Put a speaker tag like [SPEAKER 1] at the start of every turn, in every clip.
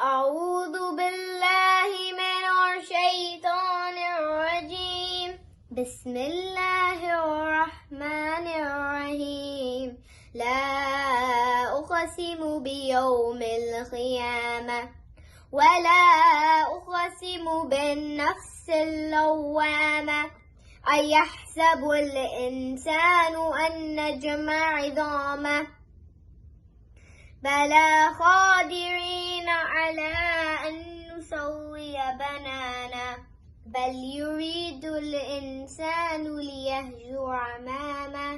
[SPEAKER 1] أعوذ بالله من الشيطان الرجيم بسم الله الرحمن الرحيم لا أقسم بيوم القيامة ولا أقسم بالنفس اللوامة أيحسب الإنسان أن نجمع عظامه بلى قادرين على أن نسوي بنانا بل يريد الإنسان ليهجر أمامه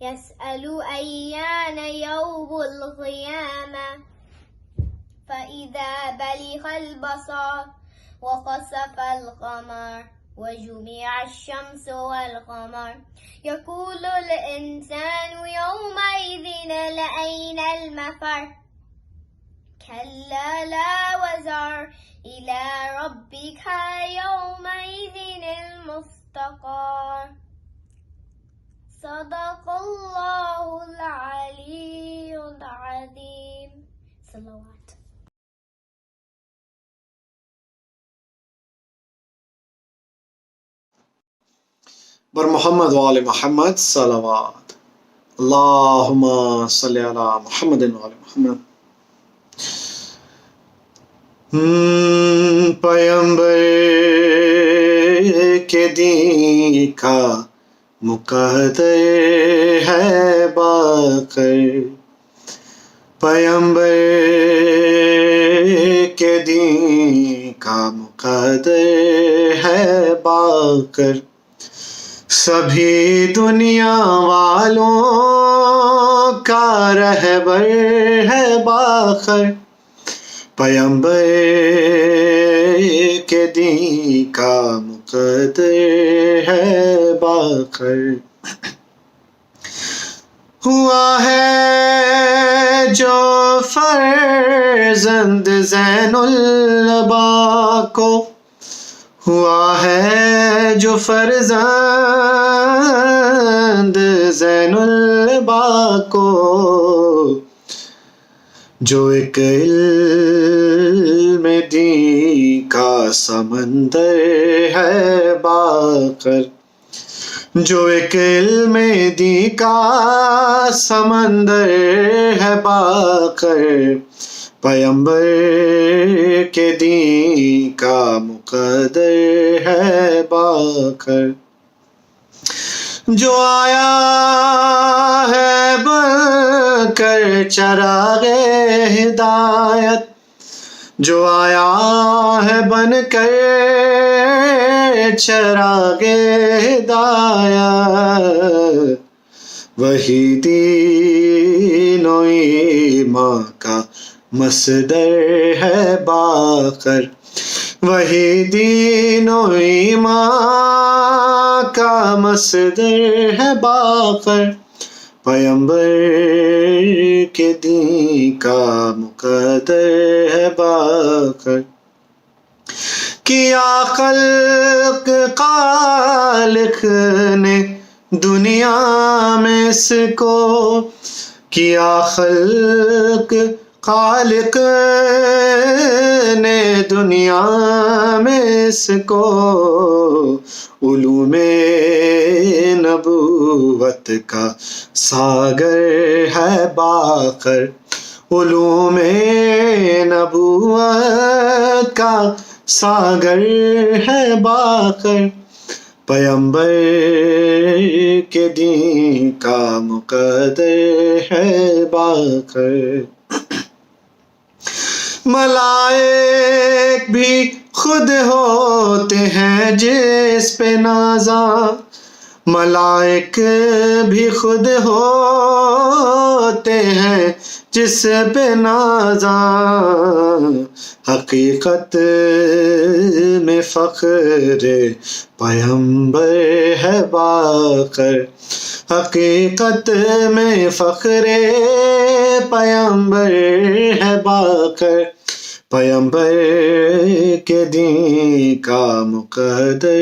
[SPEAKER 1] يسأل أيان يوم القيامة فإذا بلغ البصر وخسف القمر وجمع الشمس والقمر يقول الإنسان يومئذ لأين المفر كلا لا وزر إلى ربك يومئذ المستقر صدق الله العلي العظيم صلوات
[SPEAKER 2] بر محمد وآل محمد صلوات اللہم صلی علی محمد وآل محمد. پیمبر کے دین کا مقدر ہے باقر پیمبر کے دین کا مقدر ہے باقر سبھی دنیا والوں کا رہبر ہے باخر پیمبر کے دین کا مقدر ہے باخر. ہوا ہے جو فرزند زین العبا کو ہوا ہے جو فرزند زین العبا کو جو ایک علم دین کا سمندر ہے باقر جو ایک علم دین کا سمندر ہے باقر پیمبر کے دین کا مقدر ہے باقر جو آیا ہے بن کر چراغ ہدایت جو آیا ہے بن کر چراغ ہدایت وہی دین و ایمان کا مصدر ہے باقر وہی دین و ایمان کا مصدر ہے باقر پیمبر کے دین کا مقدر ہے باقر. کیا خلق خالق نے دنیا میں اس کو کیا خلق خالق نے دنیا میں اس کو علوم نبوت کا ساگر ہے باقر علوم نبوت کا ساگر ہے باقر پیمبر کے دین کا مقدر ہے باقر. ملائک بھی خود ہوتے ہیں جس پہ نازاں ملائک بھی خود ہوتے ہیں جس پہ نازاں حقیقت میں فخر پیمبر ہے باقر حقیقت میں فخر پیمبر ہے باقر پیمبر کے دین کا مقدر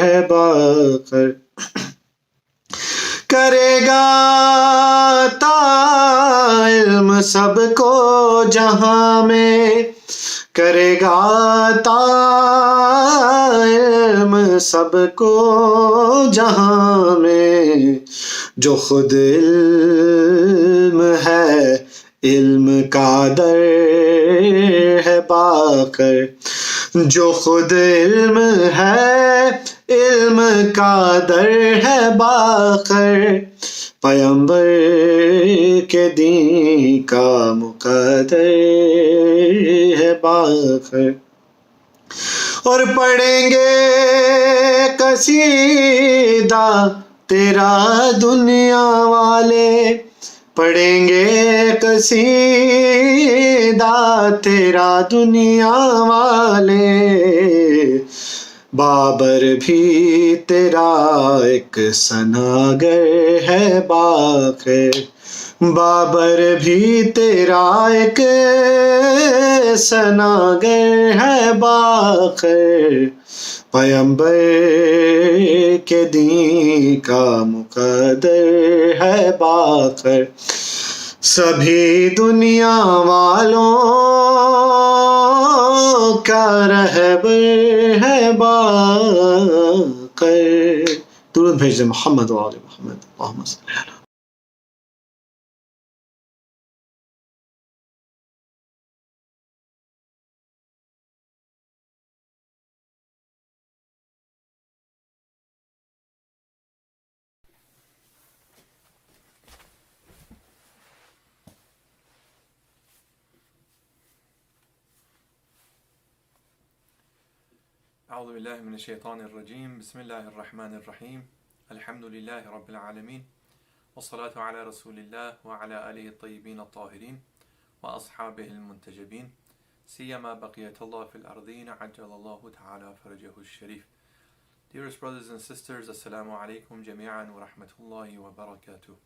[SPEAKER 2] ہے باقر. کرے گا عطا علم سب کو جہاں میں करेगा अता इल्म सबको जहां में, जो खुद इल्म है इल्म का दर है बाकर, जो खुद इल्म है इल्म का दर है बाकर, पैगंबर के दीन का मुकद्दर है बाकर। और पढ़ेंगे कसीदा तेरा दुनिया वाले, पढ़ेंगे कसीदा तेरा दुनिया वाले, बाबर भी तेरा एक सनागर है बाकर, बाबर भी तेरा एक सनागर है बाकर, पैगंबर के दीन का मुकद्दर है बाकर, सभी दुनिया वालों का रहबर है बाकर। दुरूद भेज दे मोहम्मद व आले मोहम्मद, अल्लाहुम्मा सल्ली अला।
[SPEAKER 3] أعوذ بالله من الشيطان الرجيم. بسم الله الرحمن الرحيم. الحمد لله رب العالمين، والصلاة على رسول الله وعلى آله الطيبين الطاهرين وأصحابه المنتجبين، سيما بقية الله في الأرضين عجل الله تعالى فرجه الشريف. Dearest brothers and sisters, Assalamu alaikum jami'an wa rahmatullahi wa barakatuh.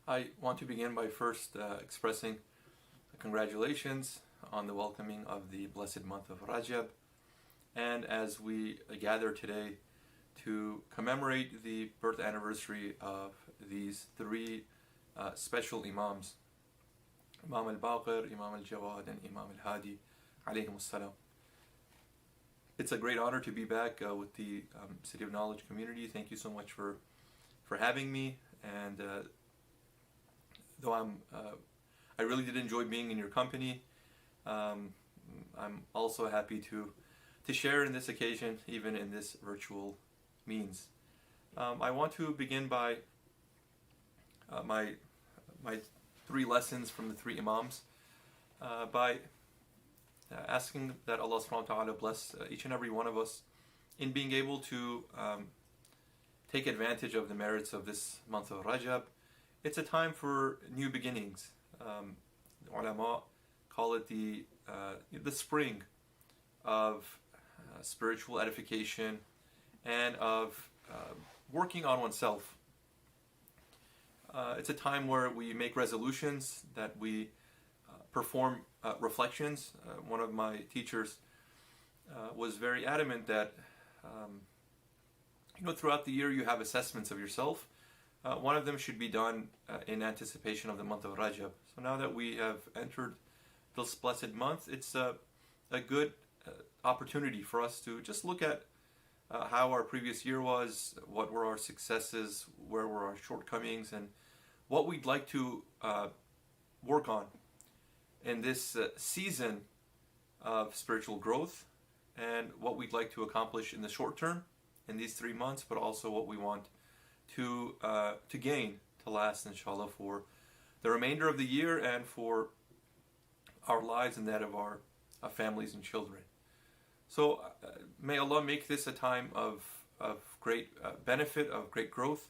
[SPEAKER 3] I want to begin by first expressing congratulations on the welcoming of the blessed month of Rajab. And as we gather today to commemorate the birth anniversary of these three special Imams, Imam al-Baqir, Imam al-Jawad, and Imam al-Hadi, alayhim as-salam. It's a great honor to be back with the City of Knowledge community. Thank you so much for having me. And though I really did enjoy being in your company, I'm also happy to share in this occasion, even in this virtual means. I want to begin by my three lessons from the three Imams, by asking that Allah subhanahu wa ta'ala bless each and every one of us in being able to take advantage of the merits of this month of Rajab. It's a time for new beginnings. Ulama call it the spring of spiritual edification and of working on oneself. It's a time where we make resolutions, that we perform reflections. One of my teachers was very adamant that throughout the year you have assessments of yourself. One of them should be done in anticipation of the month of Rajab. So now that we have entered this blessed month, it's a good opportunity for us to just look at how our previous year was, what were our successes, where were our shortcomings, and what we'd like to work on in this season of spiritual growth, and what we'd like to accomplish in the short term in these 3 months, but also what we want to gain, to last, inshallah, for the remainder of the year and for our lives and that of our families and children. So may Allah make this a time of great benefit, of great growth.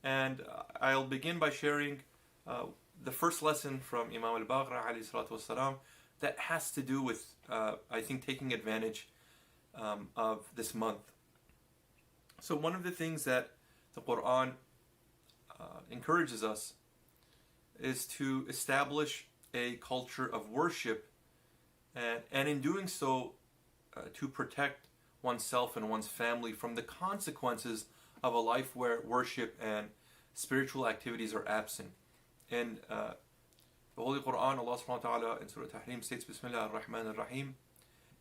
[SPEAKER 3] And I'll begin by sharing the first lesson from Imam al-Baqir alayhi salatu wasalam that has to do with, I think, taking advantage of this month. So one of the things that the Qur'an encourages us is to establish a culture of worship, and in doing so, to protect oneself and one's family from the consequences of a life where worship and spiritual activities are absent. And the Holy Qur'an, Allah subhanahu wa ta'ala in Surah Tahrim states, Bismillah ar-Rahman ar-Rahim,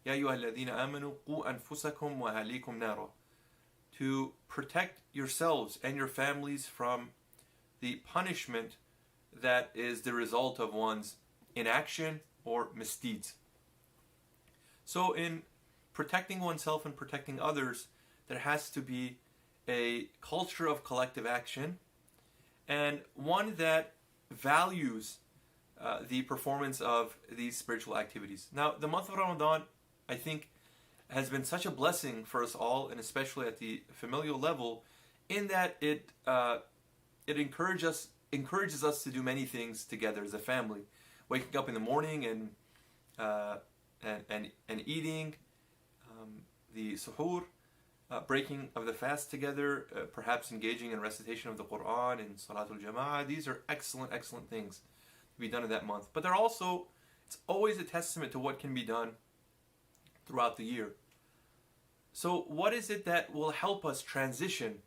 [SPEAKER 3] Ya ayyuha alladhina amanu, qu anfusakum wa ahlikum nara. To protect yourselves and your families from the punishment that is the result of one's inaction or misdeeds. So in protecting oneself and protecting others, there has to be a culture of collective action, and one that values the performance of these spiritual activities. Now, the month of Ramadan, I think, has been such a blessing for us all, and especially at the familial level, in that it encourages us to do many things together as a family. Waking up in the morning and eating the suhoor, breaking of the fast together, perhaps engaging in recitation of the Qur'an and Salatul Jama'ah. These are excellent things to be done in that month. But it's always a testament to what can be done throughout the year. So what is it that will help us transition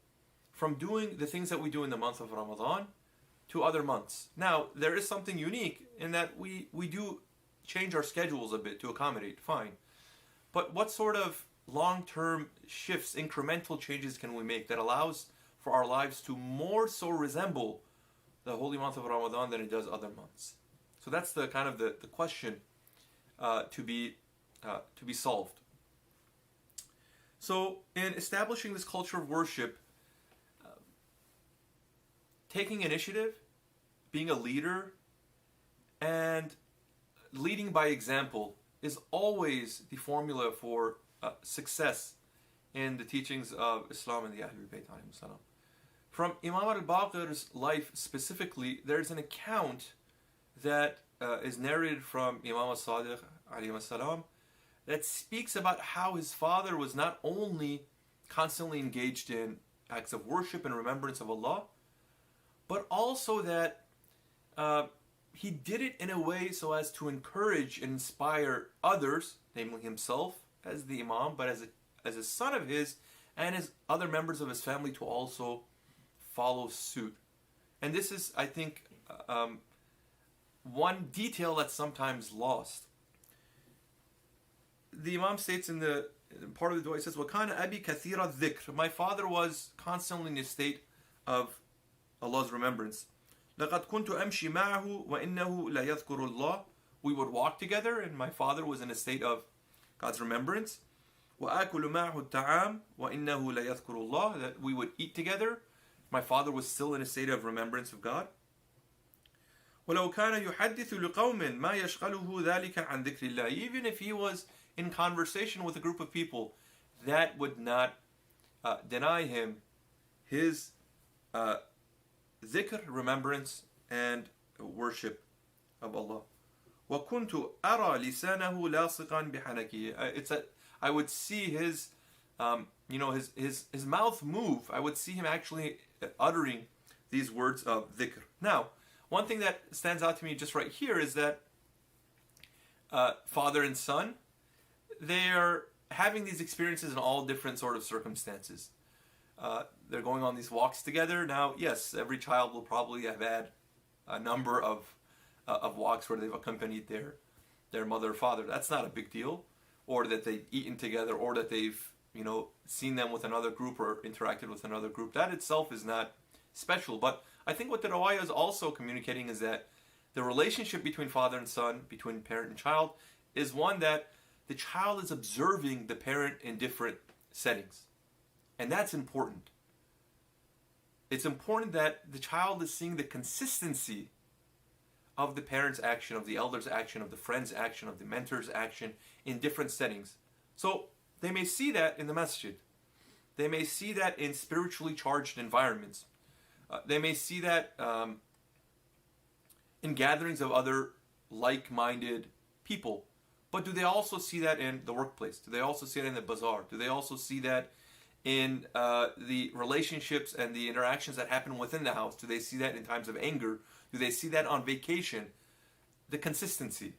[SPEAKER 3] from doing the things that we do in the month of Ramadan to other months? Now, there is something unique in that we do change our schedules a bit to accommodate, fine. But what sort of long-term shifts, incremental changes can we make that allows for our lives to more so resemble the holy month of Ramadan than it does other months? So that's the kind of the question to be solved. So in establishing this culture of worship, taking initiative, being a leader, and leading by example is always the formula for success in the teachings of Islam and the Ahlul Bayt alayhim salam. From Imam al-Baqir's life specifically, there's an account that is narrated from Imam al-Sadiq alayhi salam that speaks about how his father was not only constantly engaged in acts of worship and remembrance of Allah, but also that he did it in a way so as to encourage and inspire others, namely himself as the Imam, but as a son of his and as other members of his family to also follow suit. And this is, I think, one detail that's sometimes lost. The Imam states in part of the dua, he says, وَكَانَ أَبِي كَثِيرَ الذِّكْرِ. My father was constantly in a state of Allah's remembrance. لَقَدْ كُنْتُ أَمْشِي مَعَهُ وَإِنَّهُ لَيَذْكُرُ اللَّهِ. We would walk together, and my father was in a state of God's remembrance. وَآكُلُ مَعَهُ الطَّعَامِ وَإِنَّهُ لَيَذْكُرُ اللَّهِ. That we would eat together. My father was still in a state of remembrance of God. وَلَوْ كَانَ يُحَدِّثُ لِقَوْمٍ مَا يَشْغَلُهُ ذَلِكَ عَنْ ذِكْرِ اللَّهِ. Even if he was in conversation with a group of people, that would not deny him his dhikr, remembrance, and worship of Allah. وَكُنْتُ أَرَى لِسَانَهُ لَاصِقًا بِحَنَكِهِ. I would see his mouth move. I would see him actually uttering these words of dhikr. Now, one thing that stands out to me just right here is that father and son, they are having these experiences in all different sort of circumstances. They're going on these walks together. Now, yes, every child will probably have had a number of walks where they've accompanied their mother or father. That's not a big deal. Or that they've eaten together, or that they've seen them with another group or interacted with another group. That itself is not special. But I think what the Rawaya is also communicating is that the relationship between father and son, between parent and child, is one that the child is observing the parent in different settings. And that's important. It's important that the child is seeing the consistency of the parent's action, of the elder's action, of the friend's action, of the mentor's action in different settings. So they may see that in the masjid. They may see that in spiritually charged environments. They may see that in gatherings of other like-minded people. But do they also see that in the workplace? Do they also see that in the bazaar? Do they also see that in the relationships and the interactions that happen within the house? Do they see that in times of anger? Do they see that on vacation? The consistency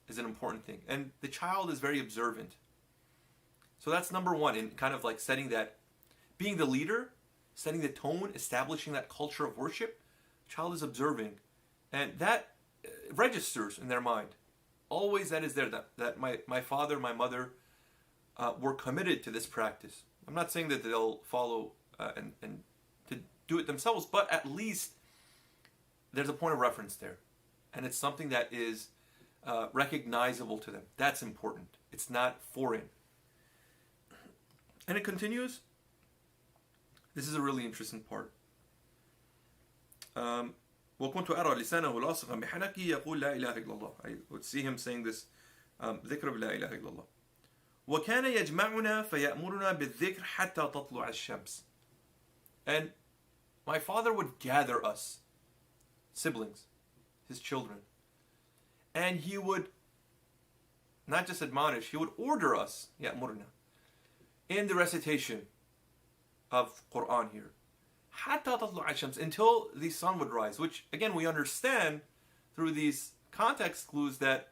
[SPEAKER 3] is an important thing. And the child is very observant. So that's number one in kind of like setting that, being the leader, setting the tone, establishing that culture of worship. The child is observing. And that registers in their mind. Always that is there, that my father, my mother were committed to this practice. I'm not saying that they'll follow and to do it themselves, but at least there's a point of reference there. And it's something that is recognizable to them. That's important. It's not foreign. And it continues. This is a really interesting part. وكنت أرى لسانه لاصقا بحنكه يقول لا إله إلا الله. I would see him saying this ذكر بلا إله إلا الله. وكان يجمعنا فيأمرنا بالذكر حتى تطلع الشمس. And my father would gather us, siblings, his children, and he would not just admonish, he would order us, يأمرنا, in the recitation of Qur'an here. حتى تطلع الشمس, until the sun would rise, which again we understand through these context clues that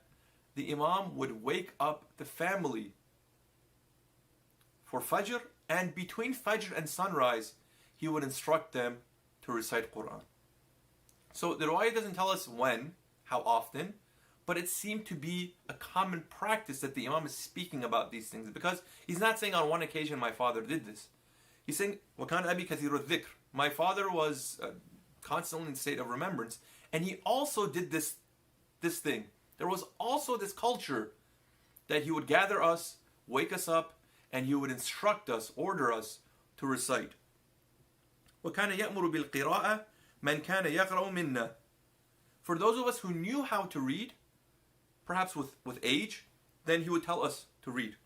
[SPEAKER 3] the Imam would wake up the family for Fajr, and between Fajr and sunrise he would instruct them to recite Qur'an. So the riwayah doesn't tell us when, how often, but it seemed to be a common practice that the Imam is speaking about these things, because he's not saying on one occasion my father did this. He's saying وَكَانَ أَبِي كَثِيرُ الذِّكْرِ, my father was constantly in a state of remembrance, and he also did this thing. There was also this culture that he would gather us, wake us up, and he would instruct us, order us to recite. وَكَانَ يَأْمُرُ بِالْقِرَاءَةِ مَنْ كَانَ يَقْرَأُ مِنَّا. For those of us who knew how to read, perhaps with age, then he would tell us to read.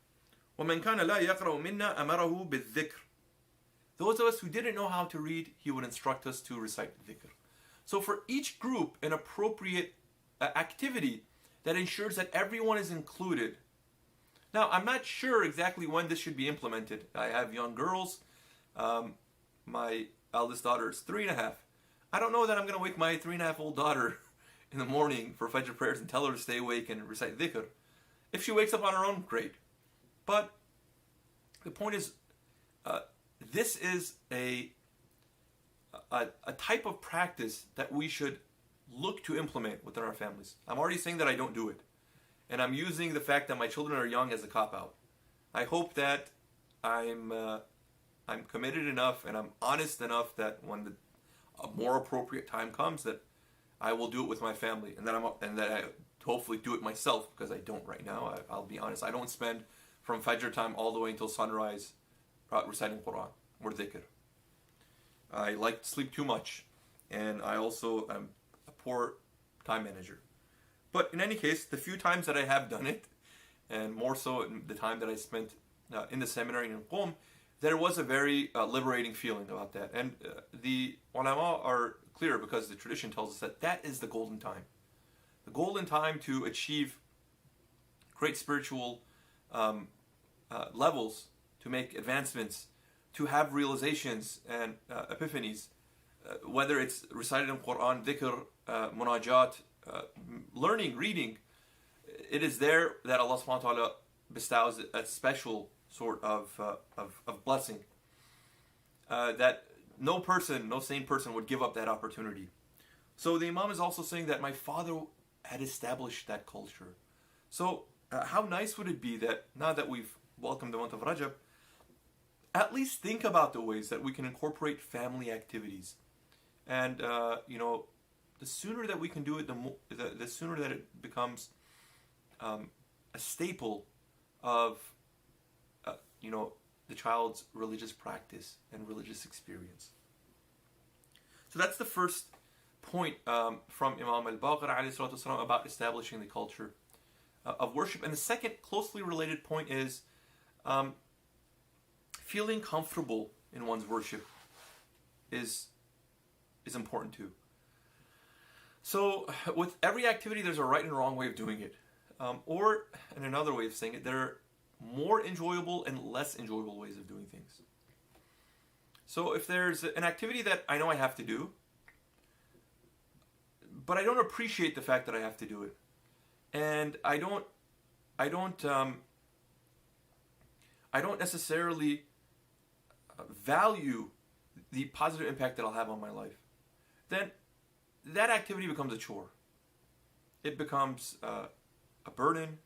[SPEAKER 3] وَمَنْ كَانَ لَا يَقْرَأُ مِنَّا أَمَرَهُ بِالذِّكْرِ. Those of us who didn't know how to read, he would instruct us to recite dhikr. So for each group, an appropriate activity that ensures that everyone is included. Now, I'm not sure exactly when this should be implemented. I have young girls. My eldest daughter is 3.5. I don't know that I'm going to wake my 3.5-year-old daughter in the morning for Fajr prayers and tell her to stay awake and recite dhikr. If she wakes up on her own, great. But the point is, this is a type of practice that we should look to implement within our families. I'm already saying that I don't do it. And I'm using the fact that my children are young as a cop-out. I hope that I'm committed enough and I'm honest enough that when a more appropriate time comes, that I will do it with my family, and that I hopefully do it myself, because I don't right now. I'll be honest. I don't spend from Fajr time all the way until sunrise reciting Qur'an or dhikr. I like to sleep too much, and I also am a poor time manager. But in any case, the few times that I have done it, and more so in the time that I spent in the seminary in Qom, there was a very liberating feeling about that. And the ulama are clear, because the tradition tells us that that is the golden time. The golden time to achieve great spiritual levels, to make advancements, to have realizations and epiphanies, whether it's recited in Qur'an, dhikr, munajat, learning, reading. It is there that Allah subhanahu wa ta'ala bestows a special sort of blessing that no sane person would give up that opportunity. So the Imam is also saying that my father had established that culture. So how nice would it be that now that we've welcomed the month of Rajab, at least think about the ways that we can incorporate family activities. And the sooner that we can do it, the sooner that it becomes a staple of the child's religious practice and religious experience. So that's the first point from Imam al-Baqir alayhi salatu wasalam about establishing the culture of worship. And the second closely related point is feeling comfortable in one's worship is important too. So with every activity, there's a right and wrong way of doing it. Or, in another way of saying it, there are more enjoyable and less enjoyable ways of doing things. So if there's an activity that I know I have to do, but I don't appreciate the fact that I have to do it, and I don't necessarily value the positive impact that I'll have on my life, then that activity becomes a chore. it becomes a burden,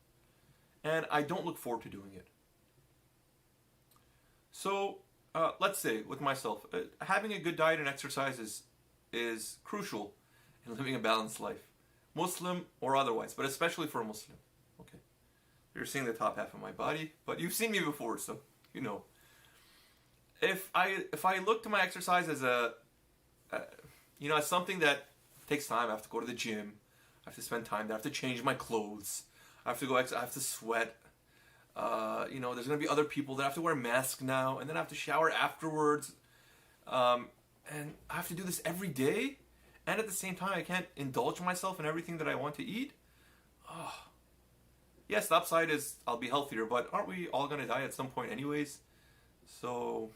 [SPEAKER 3] and I don't look forward to doing it. So let's say with myself, having a good diet and exercise is crucial in living a balanced life, Muslim or otherwise, but especially for a Muslim. Okay, you're seeing the top half of my body, but you've seen me before, so you know. If I look to my exercise as as something that takes time, I have to go to the gym, I have to spend time there, I have to change my clothes, I have to go, I have to sweat. There's going to be other people that have to wear masks now, and then I have to shower afterwards. And I have to do this every day, and at the same time, I can't indulge myself in everything that I want to eat. Oh. Yes, the upside is I'll be healthier, but aren't we all going to die at some point anyways? So,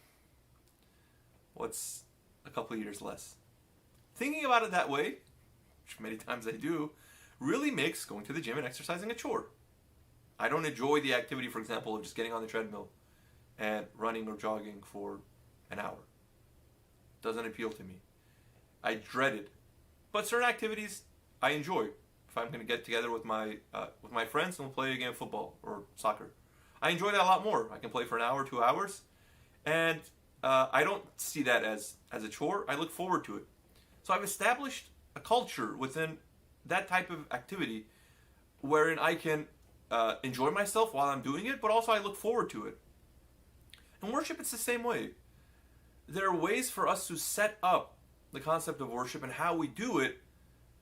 [SPEAKER 3] what's a couple of years less? Thinking about it that way, which many times I do, really makes going to the gym and exercising a chore. I don't enjoy the activity, for example, of just getting on the treadmill and running or jogging for an hour. Doesn't appeal to me. I dread it. But certain activities I enjoy. If I'm going to get together with my friends and we'll play a game of football or soccer, I enjoy that a lot more. I can play for an hour, 2 hours, and I don't see that as a chore. I look forward to it. So I've established a culture within that type of activity wherein I can enjoy myself while I'm doing it, but also I look forward to it. In worship, it's the same way. There are ways for us to set up the concept of worship and how we do it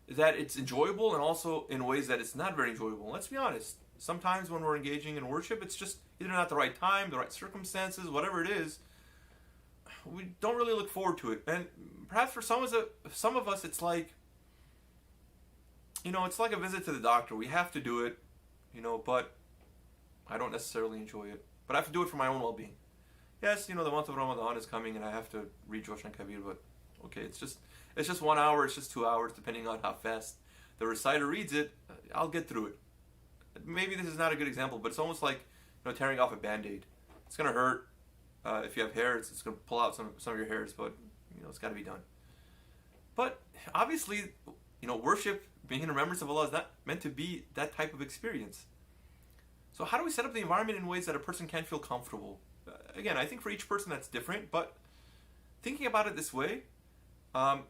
[SPEAKER 3] that it's enjoyable, and also in ways that it's not very enjoyable. Let's be honest. Sometimes when we're engaging in worship, it's just either not the right time, the right circumstances, whatever it is. We don't really look forward to it. And perhaps for some of us, it's like, it's like a visit to the doctor. We have to do it, but I don't necessarily enjoy it. But I have to do it for my own well-being. Yes, the month of Ramadan is coming and I have to read Josh and Kabir, but okay, it's just 1 hour, it's just 2 hours, depending on how fast the reciter reads it. I'll get through it. Maybe this is not a good example, but it's almost like tearing off a band-aid. It's going to hurt. If you have hair, it's going to pull out some of your hairs, but it's got to be done. But obviously, worship, being in remembrance of Allah, is not meant to be that type of experience. So how do we set up the environment in ways that a person can feel comfortable? Again, I think for each person that's different, but thinking about it this way,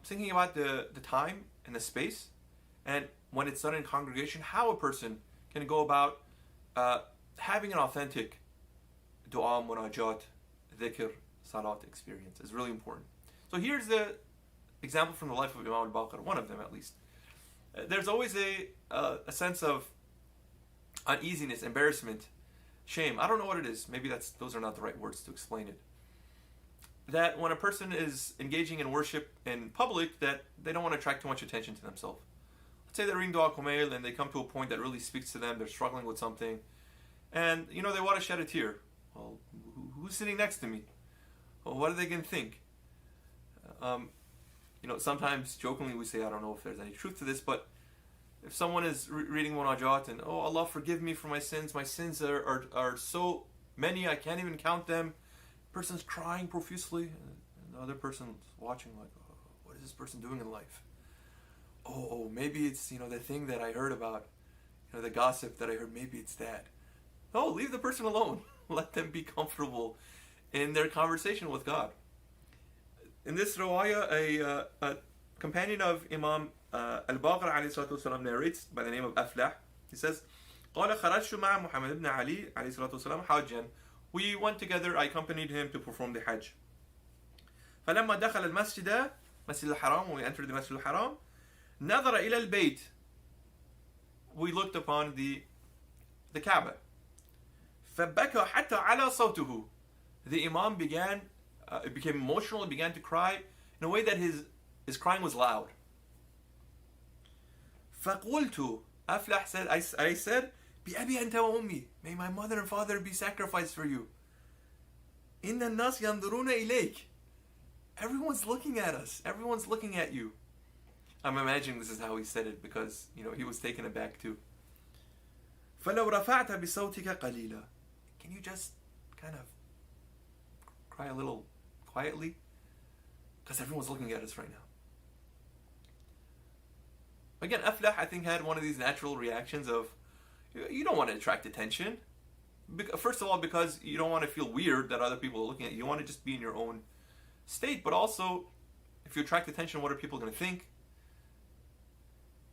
[SPEAKER 3] thinking about the time and the space, and when it's done in congregation, how a person can go about having an authentic dua, munajat, dhikr, salat experience is really important. So here's the example from the life of Imam al-Baqir, one of them at least. There's always a sense of uneasiness, embarrassment, shame. I don't know what it is. Maybe those are not the right words to explain it. That when a person is engaging in worship in public, that they don't want to attract too much attention to themselves. Let's say they're reading Dua Kumail and they come to a point that really speaks to them, they're struggling with something, and they want to shed a tear. Well, who's sitting next to me? Well, what are they going to think? Sometimes jokingly we say, I don't know if there's any truth to this, but if someone is reading Munajat and, oh, Allah forgive me for my sins are so many, I can't even count them. Person's crying profusely, and the other person's watching like, oh, what is this person doing in life? Oh, maybe it's, the thing that I heard about, the gossip that I heard, maybe it's that. No, leave the person alone. Let them be comfortable in their conversation with God. In this riwayah, a companion of Imam al-Baqir alayhi salatu wasalam narrates by the name of Aflah. He says, قال خرجت مع محمد بن علي عليه الصلاة والسلام حاجا. We went together, I accompanied him to perform the Hajj. فلما دخل المسجد, مسجد الحرام, when we entered the Masjid al-Haram, نظر إلى البيت. We looked upon the Kaaba. فبكى حتى على صوته. The Imam became emotional, he began to cry in a way that his crying was loud. فقلت, Aflah said, I said, بأبي أنت وأمي, may my mother and father be sacrificed for you. إن الناس ينظرون إليك. Everyone's looking at us. Everyone's looking at you. I'm imagining this is how he said it because, he was taken aback too. فلو رفعت بصوتك قليلا. Can you just kind of cry a little quietly? Because everyone's looking at us right now. Again, Aflah, I think, had one of these natural reactions of, you don't want to attract attention. First of all, because you don't want to feel weird that other people are looking at you. You want to just be in your own state. But also, if you attract attention, what are people going to think?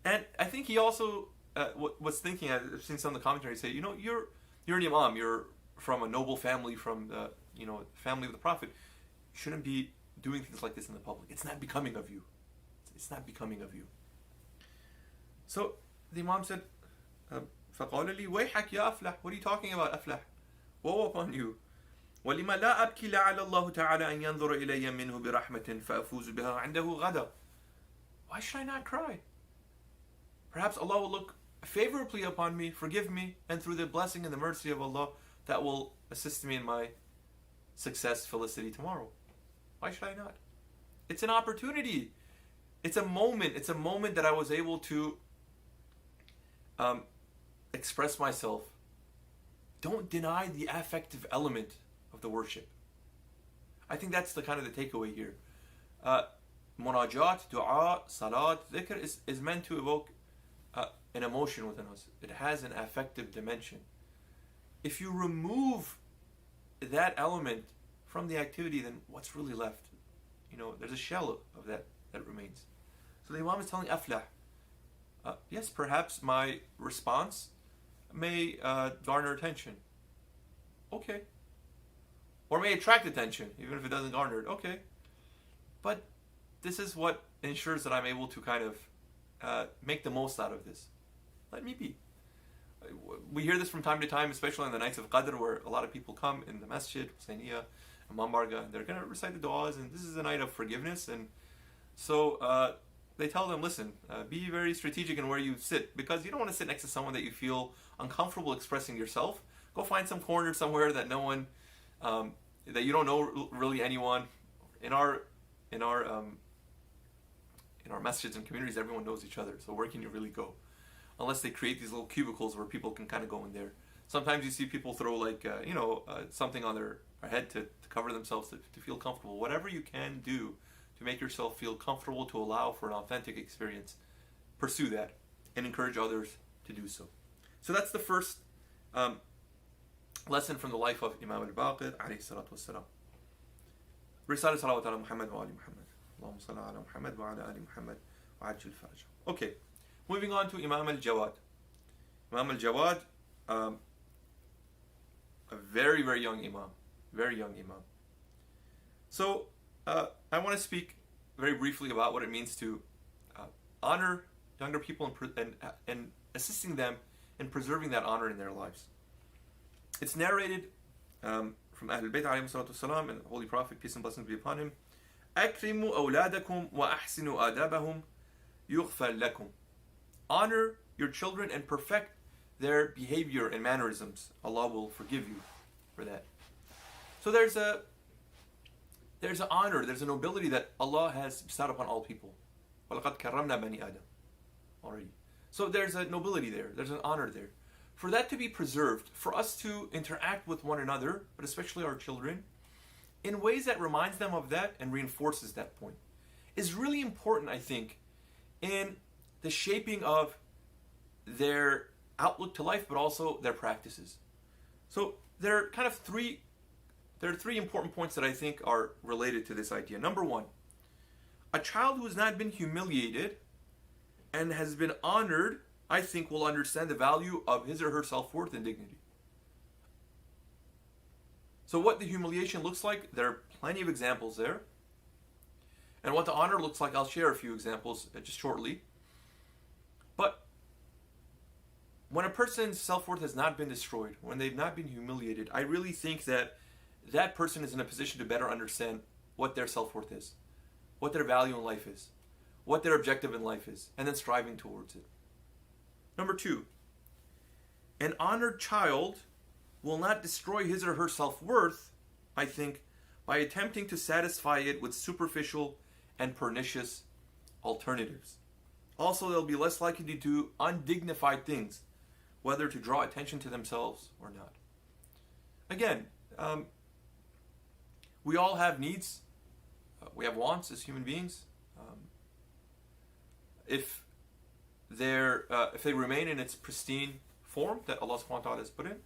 [SPEAKER 3] And I think he also was thinking, I've seen some of the commentaries say, you're an Imam, you're from a noble family, from the family of the Prophet. You shouldn't be doing things like this in the public. It's not becoming of you. It's not becoming of you. So the Imam said, فقال لي ويحك يا أفلح. What are you talking about, Aflah? Woe upon you. ولما لا أبكي لعل الله تعالى أن ينظر إلي منه برحمة فأفوز بها عنده غدا. Why should I not cry? Perhaps Allah will look favorably upon me, forgive me, and through the blessing and the mercy of Allah, that will assist me in my success, felicity tomorrow. Why should I not? It's an opportunity. It's a moment. It's a moment that I was able to express myself. Don't deny the affective element of the worship. I think that's the kind of the takeaway here. Munajat, dua, salat, dhikr is meant to evoke an emotion within us. It has an affective dimension. If you remove that element from the activity, then what's really left? There's a shell of that remains. So the Imam is telling Aflah, yes, perhaps my response may garner attention. Okay. Or may attract attention, even if it doesn't garner it. Okay. But this is what ensures that I'm able to kind of make the most out of this. Let me be. We hear this from time to time, especially on the nights of Qadr, where a lot of people come in the masjid, Husayniyah, Imam Barga, and they're going to recite the du'as, and this is a night of forgiveness. And so they tell them, listen, be very strategic in where you sit, because you don't want to sit next to someone that you feel uncomfortable expressing yourself. Go find some corner somewhere that no one, that you don't know really anyone. In our masjids and communities, everyone knows each other. So where can you really go? Unless they create these little cubicles where people can kind of go in there. Sometimes you see people throw something on their head to cover themselves to feel comfortable. Whatever you can do to make yourself feel comfortable, to allow for an authentic experience, pursue that and encourage others to do so. So that's the first lesson from the life of Imam al-Baqir alayhi salatu wassalam. Risala salawat ala Muhammad wa ali Muhammad. Allahumma salli ala Muhammad wa ala ali Muhammad wa ajil faraj. Okay, moving on to Imam al-Jawad. Imam al-Jawad, a very, very young Imam. Very young Imam. So, I want to speak very briefly about what it means to honor younger people and assisting them in preserving that honor in their lives. It's narrated from Ahlul Bayt alayhi salatu wasalam, and the Holy Prophet, peace and blessings be upon him, أكرموا أولادكم وأحسنوا آدابهم يغفر لكم. Honor your children and perfect their behavior and mannerisms. Allah will forgive you for that. So there's an honor, there's a nobility that Allah has bestowed upon all people. وَلَقَدْ كَرَّمْنَا بَنِي آدَمَ. Already. So there's a nobility there, there's an honor there. For that to be preserved, for us to interact with one another, but especially our children, in ways that reminds them of that and reinforces that point, is really important, I think, in the shaping of their outlook to life, but also their practices. So there are three important points that I think are related to this idea. Number one, a child who has not been humiliated and has been honored, I think, will understand the value of his or her self-worth and dignity. So what the humiliation looks like, there are plenty of examples there. And what the honor looks like, I'll share a few examples just shortly. But when a person's self-worth has not been destroyed, when they've not been humiliated, I really think that that person is in a position to better understand what their self-worth is, what their value in life is, what their objective in life is, and then striving towards it. Number two, an honored child will not destroy his or her self-worth, I think, by attempting to satisfy it with superficial and pernicious alternatives. Also, they'll be less likely to do undignified things, whether to draw attention to themselves or not. Again, we all have needs. We have wants as human beings. If if they remain in its pristine form that Allah subhanahu wa ta'ala has put in,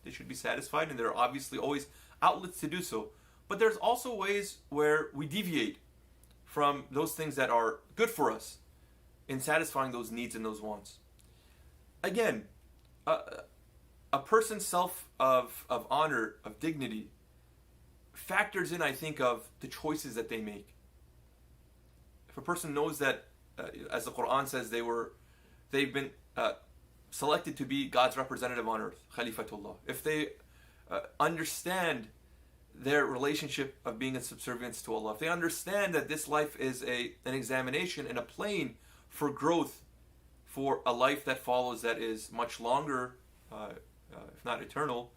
[SPEAKER 3] they should be satisfied, and there are obviously always outlets to do so. But there's also ways where we deviate from those things that are good for us in satisfying those needs and those wants. Again, a person's self of honor, of dignity, factors in, I think, of the choices that they make. If a person knows that, as the Qur'an says, they've been selected to be God's representative on earth, Khalifatullah. If they understand their relationship of being in subservience to Allah, if they understand that this life is an examination and a plane for growth, for a life that follows that is much longer, if not eternal,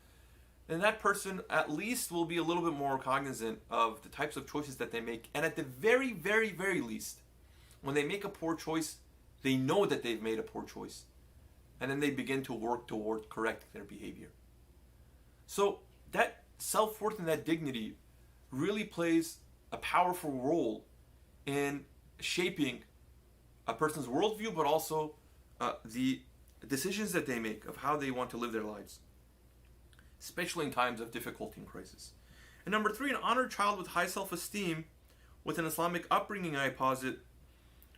[SPEAKER 3] then that person at least will be a little bit more cognizant of the types of choices that they make. And at the very, very, very least, when they make a poor choice, they know that they've made a poor choice. And then they begin to work toward correcting their behavior. So that self-worth and that dignity really plays a powerful role in shaping a person's worldview, but also the decisions that they make of how they want to live their lives, especially in times of difficulty and crisis. And number 3, an honored child with high self-esteem, with an Islamic upbringing, I posit,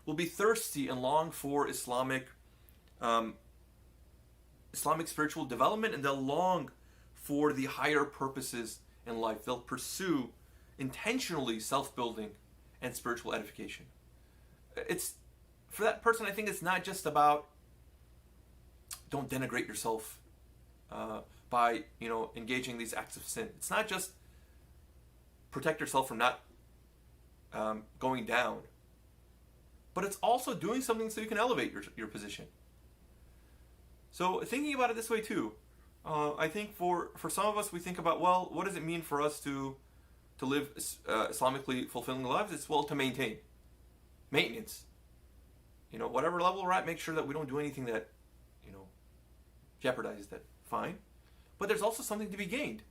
[SPEAKER 3] will be thirsty and long for Islamic spiritual development, and they'll long for the higher purposes in life. They'll pursue intentionally self-building and spiritual edification. It's, for that person, I think it's not just about don't denigrate yourself by engaging these acts of sin. It's not just protect yourself from not going down, but it's also doing something so you can elevate your position. So thinking about it this way too, I think for some of us, we think about, well, what does it mean for us to live Islamically fulfilling lives? It's, well, to maintenance. Whatever level we're at, make sure that we don't do anything that jeopardizes that. Fine. But there's also something to be gained.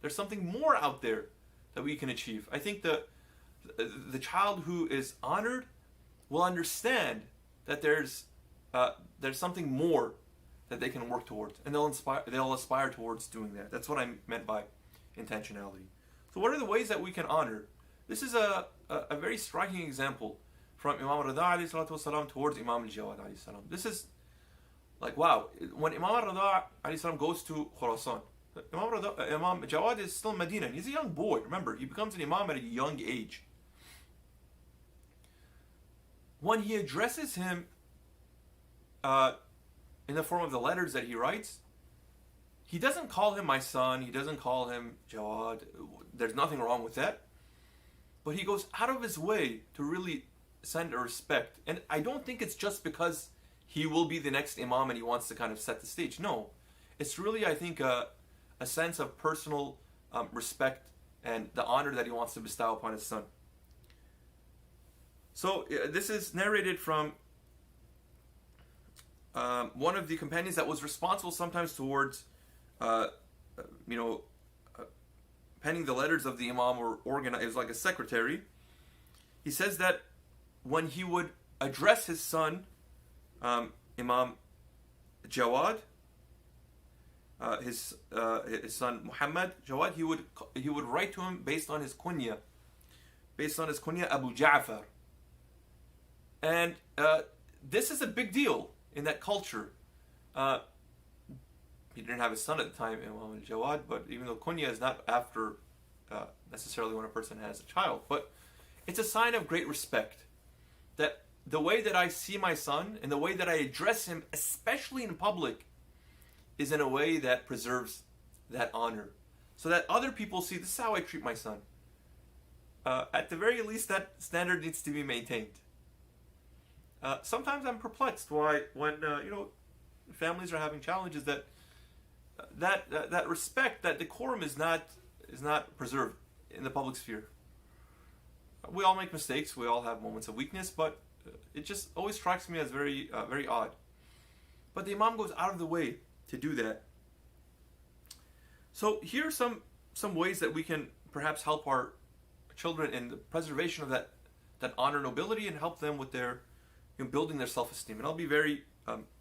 [SPEAKER 3] There's something more out there that we can achieve. I think the child who is honored will understand that there's something more that they can work towards, and they'll aspire towards doing that. That's what I meant by intentionality. So what are the ways that we can honor? This is a very striking example from Imam Rida alayhi salatu wasalam towards Imam al-Jawad alayhi salam. This is like, wow. When Imam Rida alayhi salam goes to Khurasan, Imam Jawad is still in Medina, and he's a young boy. Remember, he becomes an imam at a young age. When he addresses him in the form of the letters that he writes, he doesn't call him my son, he doesn't call him Jawad. There's nothing wrong with that. But he goes out of his way to really send a respect. And I don't think it's just because he will be the next imam and he wants to kind of set the stage. No. It's really, I think, a sense of personal respect and the honor that he wants to bestow upon his son. So this is narrated from one of the companions that was responsible sometimes towards, penning the letters of the imam, or organize. It was like a secretary. He says that when he would address his son, Imam Jawad, his son Muhammad Jawad, he would write to him based on his kunya, Abu Ja'far. And this is a big deal in that culture. He didn't have a son at the time, Imam al-Jawad, but even though kunya is not after necessarily when a person has a child, but it's a sign of great respect that the way that I see my son and the way that I address him, especially in public, is in a way that preserves that honor, so that other people see, this is how I treat my son. At the very least, that standard needs to be maintained. Sometimes I'm perplexed why, when families are having challenges, that respect, that decorum is not preserved in the public sphere. We all make mistakes. We all have moments of weakness, but it just always strikes me as very very odd. But the Imam goes out of the way to do that. So here are some ways that we can perhaps help our children in the preservation of that honor, nobility, and help them with their building their self-esteem. And I'll be very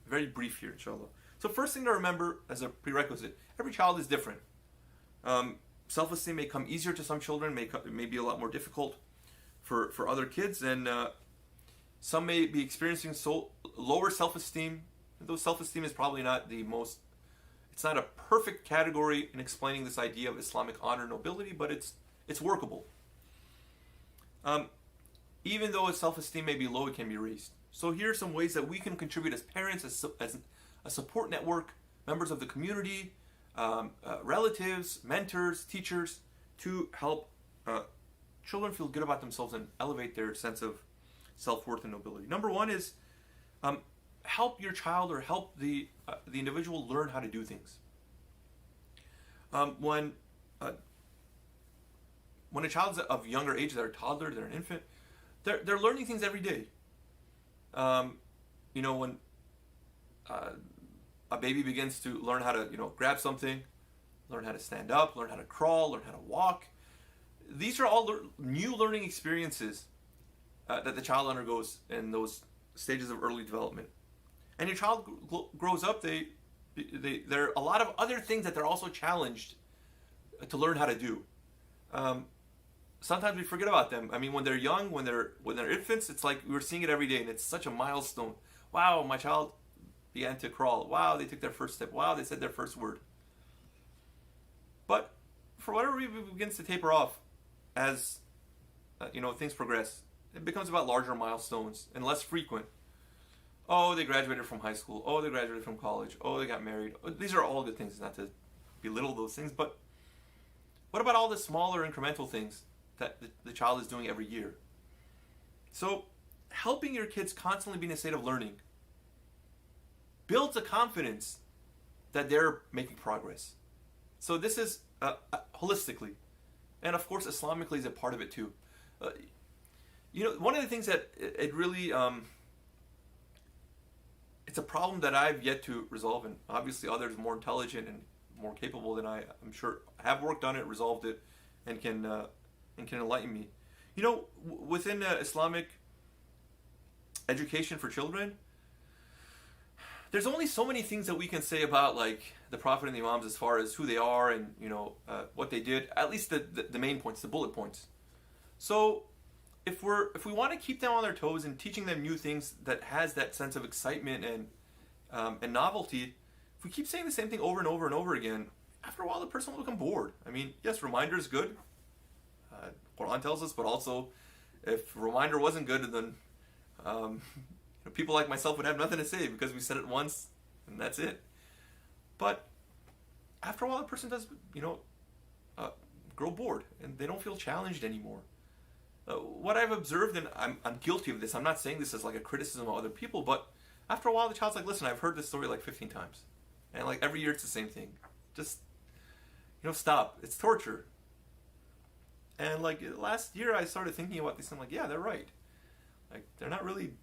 [SPEAKER 3] very brief here, inshallah. So first thing to remember as a prerequisite, every child is different. Self-esteem may come easier to some children, may be a lot more difficult for other kids, and some may be experiencing lower self-esteem. Though self-esteem is probably not it's not a perfect category in explaining this idea of Islamic honor and nobility, but it's workable. Even though self-esteem may be low, it can be raised. So here are some ways that we can contribute as parents, as a support network, members of the community, relatives, mentors, teachers, to help children feel good about themselves and elevate their sense of self-worth and nobility. Number one is help your child or help the individual learn how to do things. When a child's of younger age, they're a toddler, they're an infant, they're learning things every day. When a baby begins to learn how to grab something, learn how to stand up, learn how to crawl, learn how to walk, these are all new learning experiences that the child undergoes in those stages of early development. And your child grows up, there are a lot of other things that they're also challenged to learn how to do. Sometimes we forget about them. I mean, when they're young, when they're infants, it's like we're seeing it every day, and it's such a milestone. Wow, my child began to crawl. Wow, they took their first step. Wow, they said their first word. But for whatever reason, it begins to taper off as things progress. It becomes about larger milestones and less frequent. Oh, they graduated from high school. Oh, they graduated from college. Oh, they got married. These are all good things, not to belittle those things, but what about all the smaller incremental things that the child is doing every year? So helping your kids constantly be in a state of learning builds a confidence that they're making progress. So this is holistically, and of course Islamically is a part of it too. One of the things that it really it's a problem that I've yet to resolve, and obviously others more intelligent and more capable than I'm sure, have worked on it, resolved it, and can enlighten me. Within Islamic education for children, there's only so many things that we can say about like the Prophet and the Imams as far as who they are and what they did. At least the main points, the bullet points. So if we want to keep them on their toes and teaching them new things that has that sense of excitement and novelty, if we keep saying the same thing over and over and over again, after a while the person will become bored. I mean, yes, reminder is good. Qur'an tells us, but also if reminder wasn't good, then people like myself would have nothing to say because we said it once and that's it. But after a while, the person does, grow bored and they don't feel challenged anymore. What I've observed, and I'm guilty of this, I'm not saying this as like a criticism of other people, but after a while the child's like, listen, I've heard this story like 15 times. And like every year it's the same thing. Just, stop. It's torture. And like last year I started thinking about this, and I'm like, yeah, they're right. Like they're not really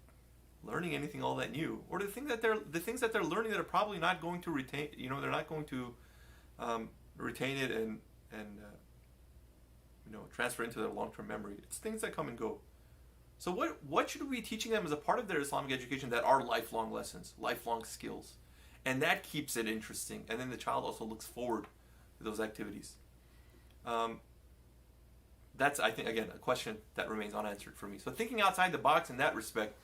[SPEAKER 3] learning anything all that new. Or the things that they're learning that are probably not going to retain, they're not going to retain it and transfer into their long-term memory. It's things that come and go. So what should we be teaching them as a part of their Islamic education that are lifelong lessons, lifelong skills? And that keeps it interesting. And then the child also looks forward to those activities. That's, I think, again, a question that remains unanswered for me. So thinking outside the box in that respect,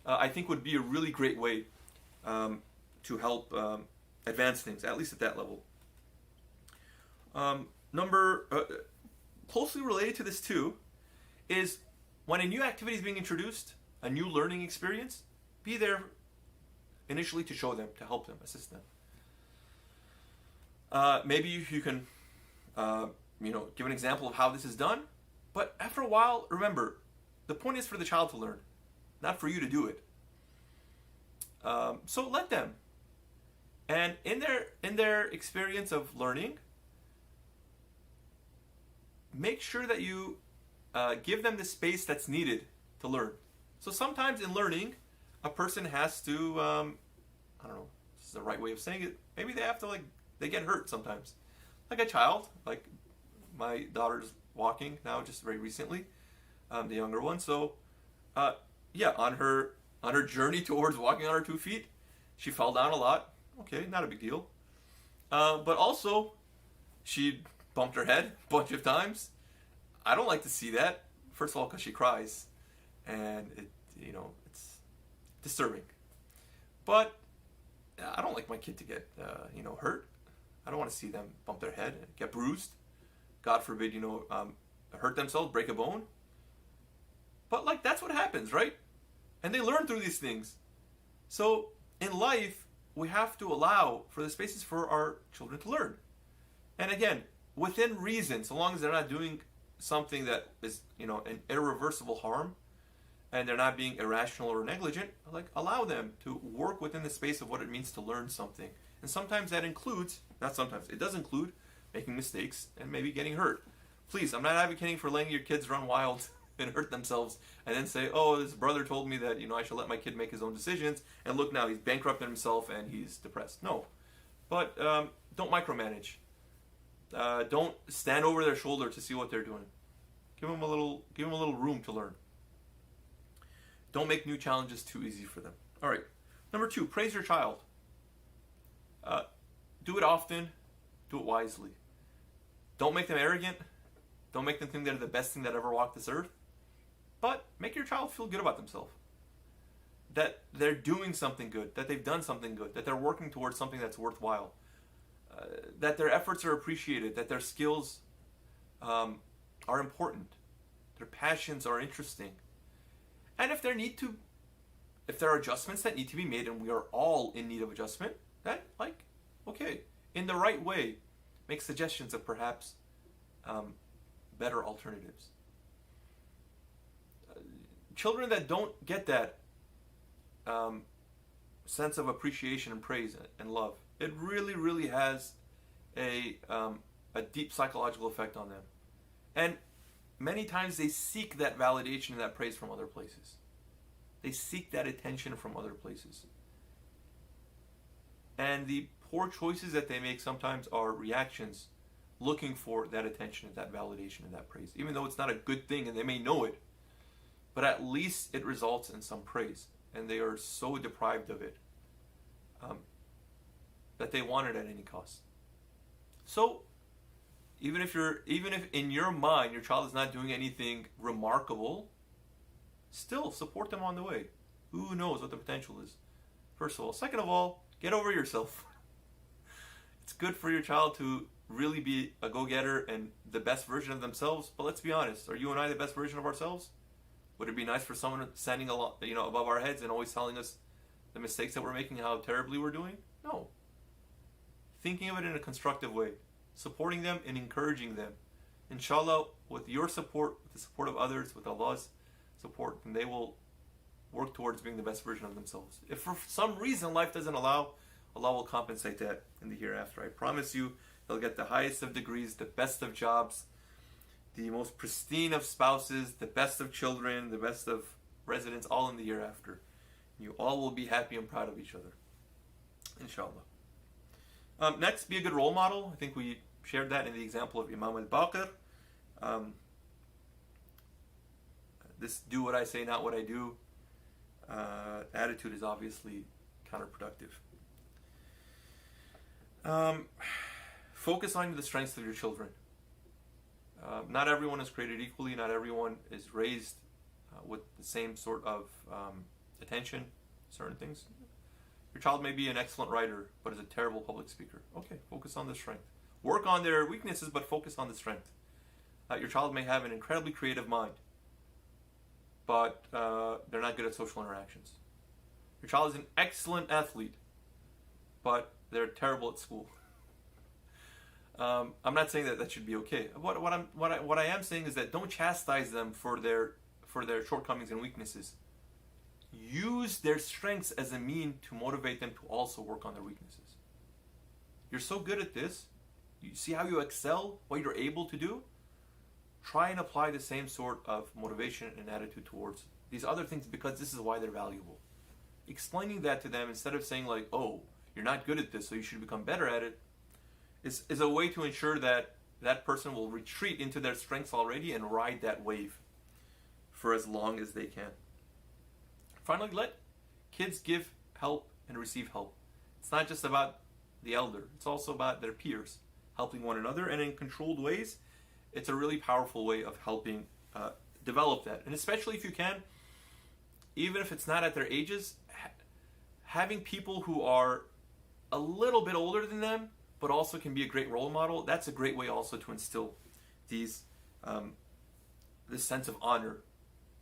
[SPEAKER 3] I think would be a really great way to help advance things, at least at that level. Closely related to this too, is when a new activity is being introduced, a new learning experience, be there initially to show them, to help them, assist them. Maybe you can, give an example of how this is done, but after a while, remember, the point is for the child to learn, not for you to do it. So let them. And in their experience of learning, make sure that you give them the space that's needed to learn. So sometimes in learning, a person has to, I don't know, this is the right way of saying it, maybe they have to, they get hurt sometimes. Like a child, like my daughter's walking now just very recently, the younger one. So, on her journey towards walking on her 2 feet, She fell down a lot. Okay, not a big deal. But also, she bumped her head a bunch of times. I don't like to see that. First of all, because she cries, and it's disturbing. But I don't like my kid to get hurt. I don't want to see them bump their head, get bruised. God forbid, hurt themselves, break a bone. But that's what happens, right? And they learn through these things. So in life, we have to allow for the spaces for our children to learn. And again, within reason, so long as they're not doing something that is, an irreversible harm, and they're not being irrational or negligent, allow them to work within the space of what it means to learn something. And sometimes that includes, not sometimes, it does include making mistakes and maybe getting hurt. Please, I'm not advocating for letting your kids run wild and hurt themselves and then say, oh, this brother told me that, I should let my kid make his own decisions, and look now, he's bankrupted himself and he's depressed. No. But don't micromanage. Don't stand over their shoulder to see what they're doing. Give them a little room to learn. Don't make new challenges too easy for them. All right. Number 2, praise your child. Do it often. Do it wisely. Don't make them arrogant. Don't make them think they're the best thing that ever walked this earth. But make your child feel good about themselves. That they're doing something good. That they've done something good. That they're working towards something that's worthwhile. That their efforts are appreciated. That their skills are important. Their passions are interesting. And if there are adjustments that need to be made, and we are all in need of adjustment, that, okay, in the right way, make suggestions of perhaps better alternatives. Children that don't get that sense of appreciation and praise and love, it really, really has a deep psychological effect on them. And many times they seek that validation and that praise from other places. They seek that attention from other places. And the poor choices that they make sometimes are reactions looking for that attention and that validation and that praise. Even though it's not a good thing and they may know it, but at least it results in some praise. And they are so deprived of it that they want it at any cost. So, even if in your mind your child is not doing anything remarkable, still support them on the way. Who knows what the potential is? First of all. Second of all, get over yourself. It's good for your child to really be a go-getter and the best version of themselves, but let's be honest, are you and I the best version of ourselves? Would it be nice for someone standing above our heads and always telling us the mistakes that we're making, how terribly we're doing? No. Thinking of it in a constructive way. Supporting them and encouraging them. Inshallah, with your support, with the support of others, with Allah's support, then they will work towards being the best version of themselves. If for some reason life doesn't allow, Allah will compensate that in the hereafter. I promise you, they'll get the highest of degrees, the best of jobs, the most pristine of spouses, the best of children, the best of residents, all in the hereafter. You all will be happy and proud of each other. Inshallah. Next, be a good role model. I think we shared that in the example of Imam al-Baqir. This do what I say, not what I do attitude is obviously counterproductive. Focus on the strengths of your children. Not everyone is created equally. Not everyone is raised with the same sort of attention, certain things. Your child may be an excellent writer, but is a terrible public speaker. Okay, focus on the strength. Work on their weaknesses, but focus on the strength. Your child may have an incredibly creative mind, but they're not good at social interactions. Your child is an excellent athlete, but they're terrible at school. I'm not saying that should be okay. What I am saying is that don't chastise them for their shortcomings and weaknesses. Use their strengths as a mean to motivate them to also work on their weaknesses. You're so good at this. You see how you excel, what you're able to do? Try and apply the same sort of motivation and attitude towards these other things, because this is why they're valuable. Explaining that to them instead of saying oh, you're not good at this, so you should become better at it, is a way to ensure that that person will retreat into their strengths already and ride that wave for as long as they can. Finally, let kids give help and receive help. It's not just about the elder, it's also about their peers, helping one another, and in controlled ways. It's a really powerful way of helping develop that. And especially if you can, even if it's not at their ages, having people who are a little bit older than them, but also can be a great role model, that's a great way also to instill these this sense of honor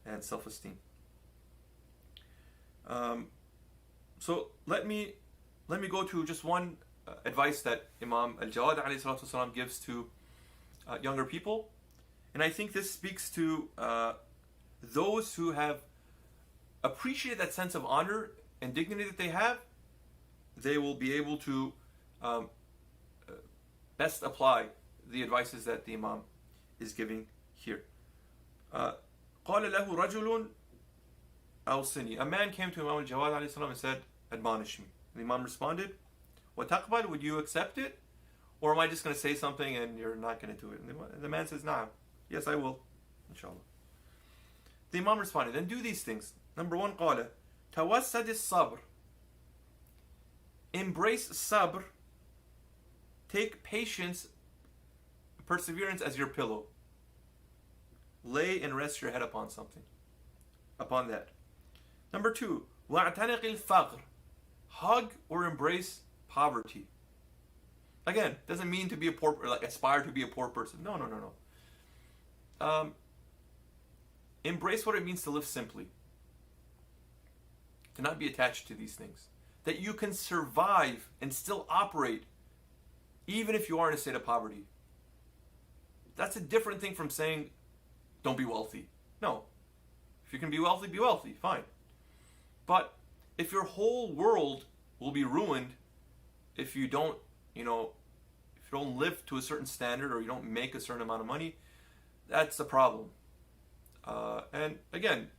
[SPEAKER 3] and self-esteem. So let me go to just one advice that Imam al-Jawad gives to younger people, and I think this speaks to those who have appreciated that sense of honor and dignity that they have. They will be able to best apply the advices that the Imam is giving here. قال له رجل أوصني. A man came to Imam al-Jawad and said, admonish me. The Imam responded, وتقبل, would you accept it? Or am I just going to say something and you're not going to do it? And the man says, nah, yes I will, inshallah. The Imam responded, then do these things. Number one, قال توسد الصبر. Embrace sabr. Take patience, perseverance as your pillow. Lay and rest your head upon something, upon that. Number two, وَاعْتَنِقِ الْفَقْرِ. Hug or embrace poverty. Again, doesn't mean to be a poor, like aspire to be a poor person. No. Embrace what it means to live simply. To not be attached to these things. That you can survive and still operate even if you are in a state of poverty. That's a different thing from saying, don't be wealthy. No. If you can be wealthy, fine. But if your whole world will be ruined if you don't, if you don't live to a certain standard or you don't make a certain amount of money, that's a problem. And again,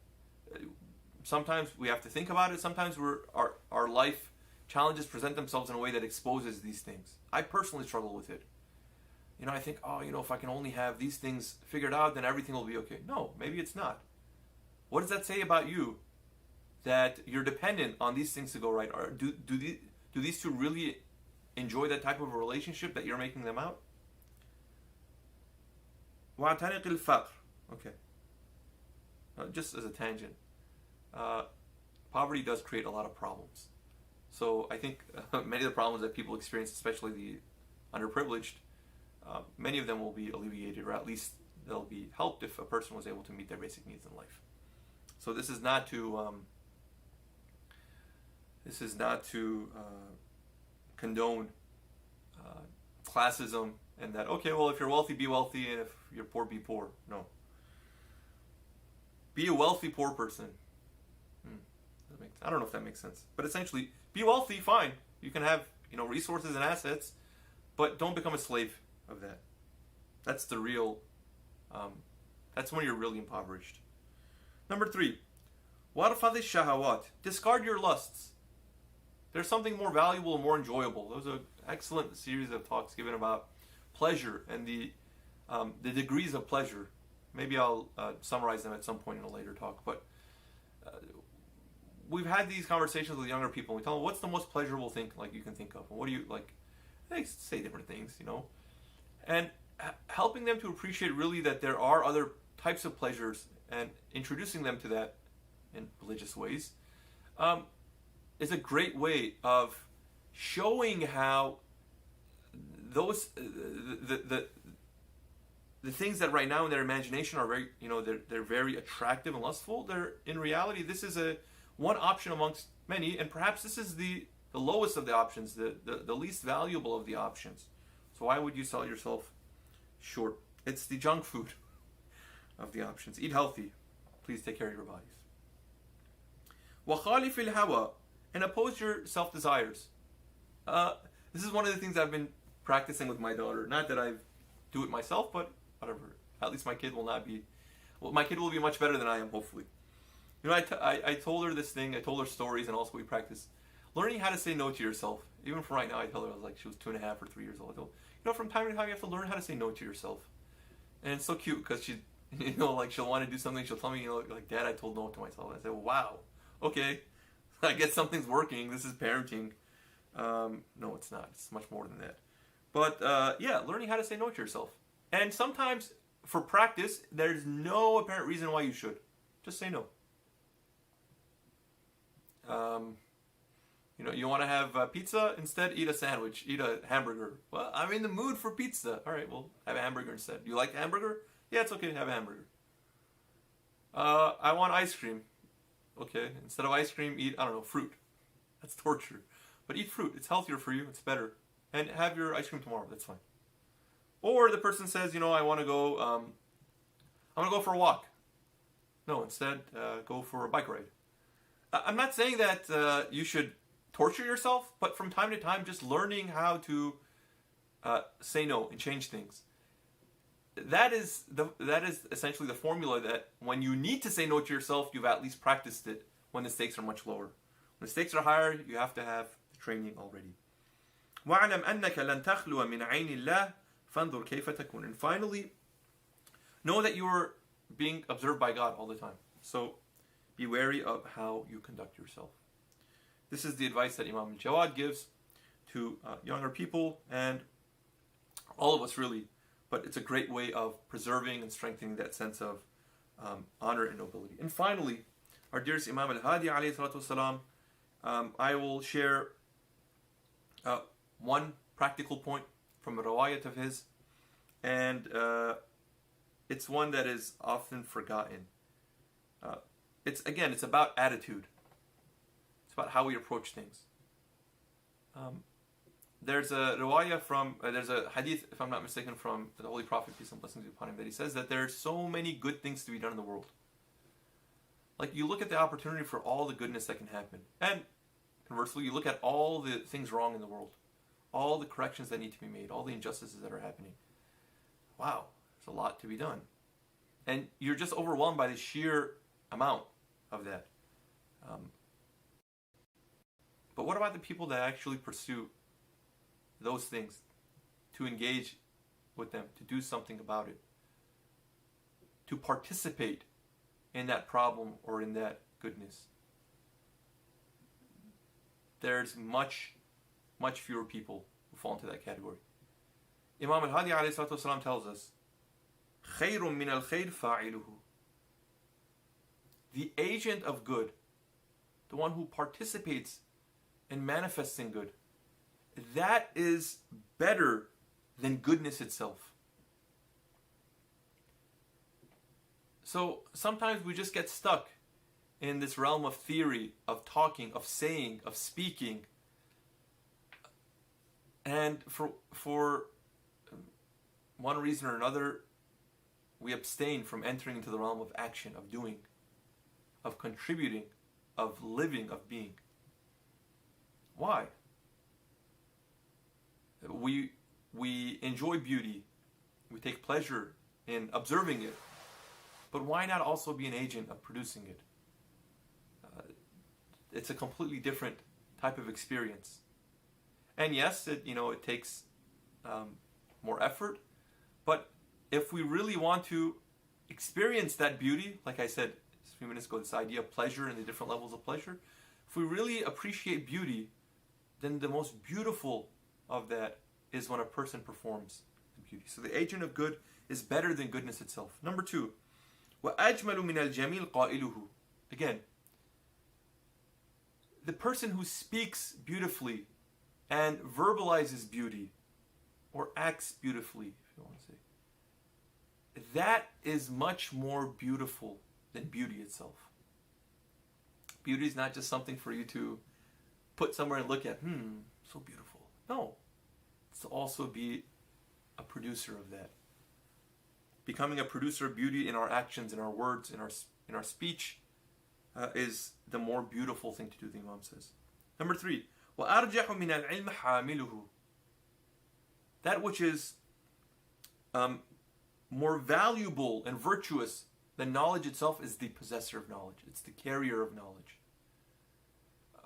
[SPEAKER 3] sometimes we have to think about it. Sometimes our life challenges present themselves in a way that exposes these things. I personally struggle with it. I think, if I can only have these things figured out, then everything will be okay. No, maybe it's not. What does that say about you? That you're dependent on these things to go right? Or do these two really enjoy that type of a relationship that you're making them out? وَاعْتَنِقِ الْفَقْرِ. Okay. Just as a tangent. Poverty does create a lot of problems. So I think many of the problems that people experience, especially the underprivileged, many of them will be alleviated, or at least they'll be helped if a person was able to meet their basic needs in life. So this is not to condone classism and that, okay, well, if you're wealthy, be wealthy, and if you're poor, be poor. No. Be a wealthy poor person. I don't know if that makes sense. But essentially, be wealthy, fine. You can have, resources and assets, but don't become a slave of that. That's the real, that's when you're really impoverished. Number three, وَارْفَضِ الشَّهَوَاتِ. Discard your lusts. There's something more valuable and more enjoyable. There was an excellent series of talks given about pleasure and the degrees of pleasure. Maybe I'll summarize them at some point in a later talk. But we've had these conversations with younger people. We tell them, what's the most pleasurable thing you can think of? And what do you like? They say different things, and helping them to appreciate really that there are other types of pleasures and introducing them to that in religious ways is a great way of showing how those the things that right now in their imagination are very, they're very attractive and lustful. They're in reality, this is one option amongst many, and perhaps this is the lowest of the options, the least valuable of the options. So why would you sell yourself short? It's the junk food of the options. Eat healthy. Please take care of your bodies. وَخَالِفِ الْهَوَى. And oppose your self-desires. This is one of the things I've been practicing with my daughter. Not that I do it myself, but whatever. At least my kid will not be... Well, my kid will be much better than I am, hopefully. I told her this thing. I told her stories, and also we practice learning how to say no to yourself. Even for right now, I tell her, she was 2.5 or 3 years old. I told her, from time to time, you have to learn how to say no to yourself. And it's so cute, because she, she'll want to do something. She'll tell me, Dad, I told no to myself. And I say, well, wow, okay. I guess something's working. This is parenting. No, it's not. It's much more than that. But yeah, learning how to say no to yourself. And sometimes, for practice, there's no apparent reason why you should. Just say no. You want to have pizza? Instead, eat a sandwich. Eat a hamburger. Well, I'm in the mood for pizza. All right, well, have a hamburger instead. Do you like hamburger? Yeah, it's okay. Have a hamburger. I want ice cream. Okay, instead of ice cream, eat, I don't know, fruit. That's torture. But eat fruit. It's healthier for you. It's better. And have your ice cream tomorrow. That's fine. Or the person says, I want to go, I want to go for a walk. No, instead, go for a bike ride. I'm not saying that you should torture yourself, but from time to time, just learning how to say no and change things. That is essentially the formula that when you need to say no to yourself, you've at least practiced it when the stakes are much lower. When the stakes are higher, you have to have the training already. وَاعْلَمْ أَنَّكَ لَن تَخْلُوَ مِنْ عَيْنِ اللَّهِ فَانْظُرْ كَيْفَ تَكُونُ. And finally, know that you are being observed by God all the time. So be wary of how you conduct yourself. This is the advice that Imam al-Jawad gives to younger people and all of us really. But it's a great way of preserving and strengthening that sense of honor and nobility. And finally, our dearest Imam al-Hadi alayhi salatu wasalam, I will share one practical point from a riwayat of his, and it's one that is often forgotten. It's about attitude. It's about how we approach things. There's a riwayah there's a hadith, if I'm not mistaken, from the Holy Prophet, peace and blessings be upon him, that he says that there's so many good things to be done in the world. Like, you look at the opportunity for all the goodness that can happen. And conversely, you look at all the things wrong in the world. All the corrections that need to be made. All the injustices that are happening. Wow, there's a lot to be done. And you're just overwhelmed by the sheer amount of that. But what about the people that actually pursue those things, to engage with them, to do something about it, to participate in that problem or in that goodness? There's much, much fewer people who fall into that category. Imam al-Hadi alayhi salatu wasalam tells us, خَيْرٌ مِنَ الْخَيْرِ فَاعِلُهُ. The agent of good, the one who participates in manifesting good, that is better than goodness itself. So sometimes we just get stuck in this realm of theory, of talking, of saying, of speaking. And for one reason or another, we abstain from entering into the realm of action, of doing, of contributing, of living, of being. Why? We enjoy beauty. We take pleasure in observing it. But why not also be an agent of producing it? It's a completely different type of experience. And yes, it takes more effort. But if we really want to experience that beauty, like I said a few minutes ago, this idea of pleasure and the different levels of pleasure, if we really appreciate beauty, then the most beautiful of that is when a person performs the beauty. So the agent of good is better than goodness itself. Number 2, وَأَجْمَلُ مِنَ الْجَمِيلِ قَائِلُهُ. Again, the person who speaks beautifully and verbalizes beauty, or acts beautifully, if you want to say, that is much more beautiful than beauty itself. Beauty is not just something for you to put somewhere and look at, so beautiful. No. It's to also be a producer of that. Becoming a producer of beauty in our actions, in our words, in our speech, is the more beautiful thing to do, the Imam says. Number 3, وَأَرْجَحُ مِنَ الْعِلْمِ حَامِلُهُ. That which is more valuable and virtuous than knowledge itself is the possessor of knowledge. It's the carrier of knowledge.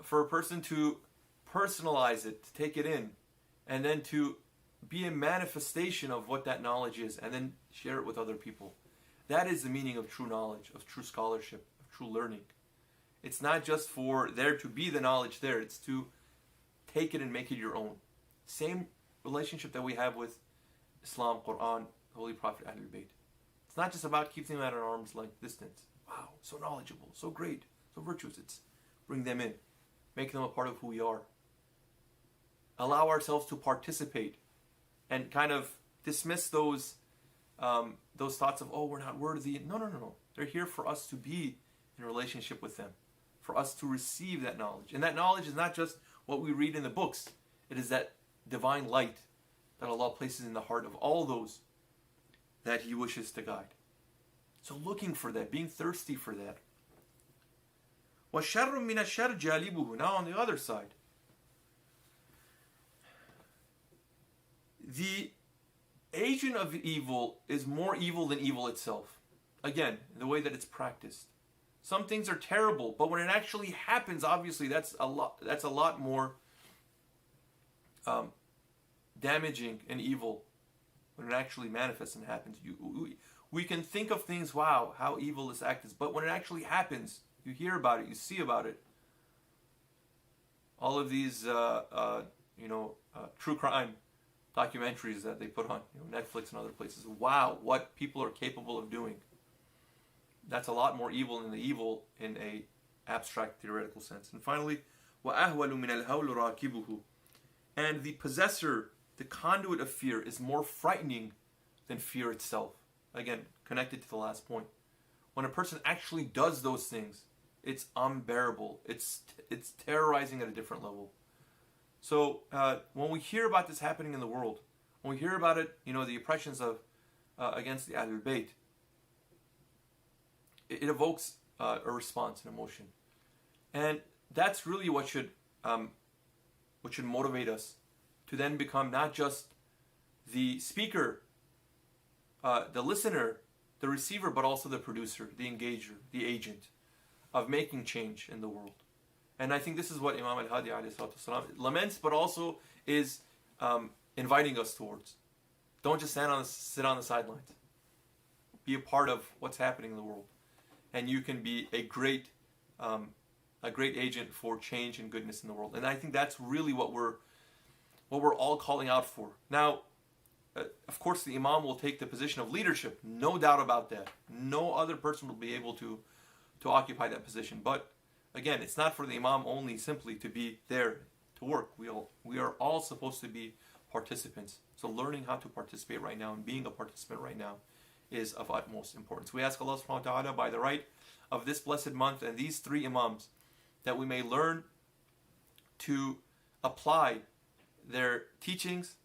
[SPEAKER 3] For a person to personalize it, to take it in, and then to be a manifestation of what that knowledge is, and then share it with other people. That is the meaning of true knowledge, of true scholarship, of true learning. It's not just for there to be the knowledge there, it's to take it and make it your own. Same relationship that we have with Islam, Qur'an, Holy Prophet, Ahlul Bayt. It's not just about keeping them at an arm's length distance. Wow, so knowledgeable, so great, so virtuous. It's bring them in, make them a part of who we are. Allow ourselves to participate and kind of dismiss those thoughts of, oh, we're not worthy. No. They're here for us to be in a relationship with them, for us to receive that knowledge. And that knowledge is not just what we read in the books. It is that divine light that Allah places in the heart of all those that He wishes to guide. So looking for that, being thirsty for that. وَالشَّرُّ مِنَ الشَّرِّ جَالِبُهُ. Now on the other side, the agent of evil is more evil than evil itself. Again, the way that it's practiced. Some things are terrible, but when it actually happens, obviously that's a lot more damaging and evil when it actually manifests and happens. We can think of things, wow, how evil this act is, but when it actually happens, you hear about it, you see about it. All of these, true crime documentaries that they put on, Netflix and other places. Wow, what people are capable of doing. That's a lot more evil than the evil in a abstract theoretical sense. And finally, وَأَهْوَلُ مِنَ الْهَوْلُ رَاكِبُهُ. And the possessor, the conduit of fear, is more frightening than fear itself. Again, connected to the last point. When a person actually does those things, it's unbearable. It's terrorizing at a different level. So when we hear about this happening in the world, when we hear about it, the oppressions of against the Ahlul Bayt, it evokes a response, an emotion, and that's really what should motivate us to then become not just the speaker, the listener, the receiver, but also the producer, the engager, the agent of making change in the world. And I think this is what Imam al-Hadi laments, but also is inviting us towards. Don't just sit on the sidelines. Be a part of what's happening in the world, and you can be a great agent for change and goodness in the world. And I think that's really what we're all calling out for. Now, of course, the Imam will take the position of leadership, no doubt about that. No other person will be able to occupy that position. But again, it's not for the Imam only simply to be there to work. We are all supposed to be participants. So learning how to participate right now and being a participant right now is of utmost importance. We ask Allah subhanahu wa ta'ala, by the right of this blessed month and these three Imams, that we may learn to apply their teachings,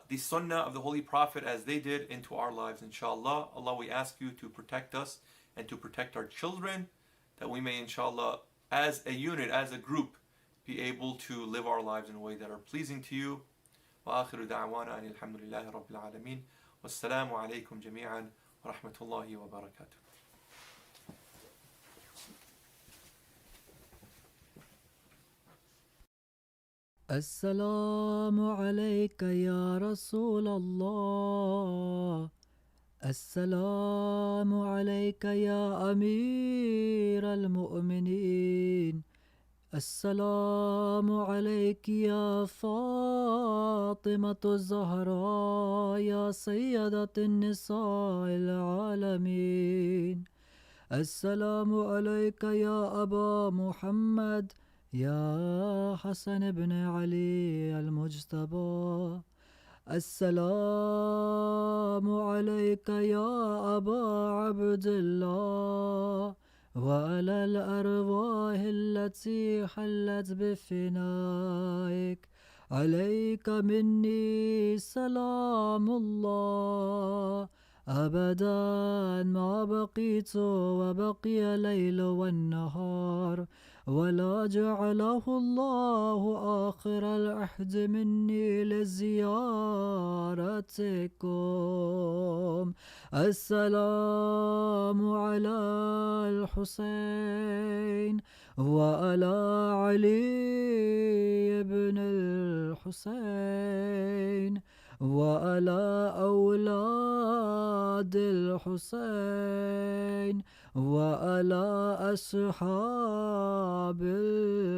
[SPEAKER 3] the sunnah of the Holy Prophet as they did, into our lives, inshallah. Allah, we ask you to protect us and to protect our children, that we may, inshallah, as a unit, as a group, be able to live our lives in a way that are pleasing to you. وآخر دعوانا أن الحمد لله رب العالمين والسلام عليكم جميعا ورحمة الله وبركاته.
[SPEAKER 4] السلام عليك يا رسول الله. السلام عليك يا أمير المؤمنين. السلام عليك يا فاطمة الزهراء يا سيدة النساء العالمين. السلام عليك يا أبا محمد يا حسن بن علي المجتبى. السلام عليك يا أبا عبد الله وعلى الأرواح التي حلت بفنائك. عليك مني سلام الله أبدا ما بقيت وبقي الليل والنهار، ولا جعله الله آخر العهد مني لزيارتكم. السلام على الحسين وعلى علي بن الحسين وعلى أولاد الحسين وعلى أصحاب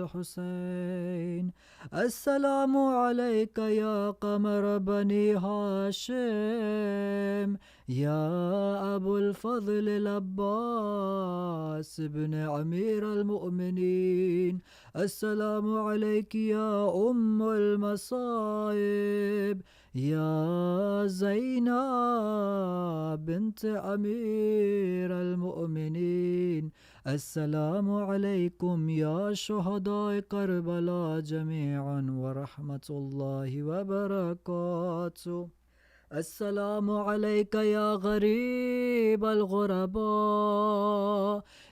[SPEAKER 4] الحسين. السلام عليك يا قمر بني هاشم، يا أبو الفضل العباس بن أمير المؤمنين. السلام عليك يا أم المصائب، يا زينب بنت أمير المؤمنين. السلام عليكم يا شهداء كربلاء جميعا ورحمة الله وبركاته. السلام عليك يا غريب الغرباء،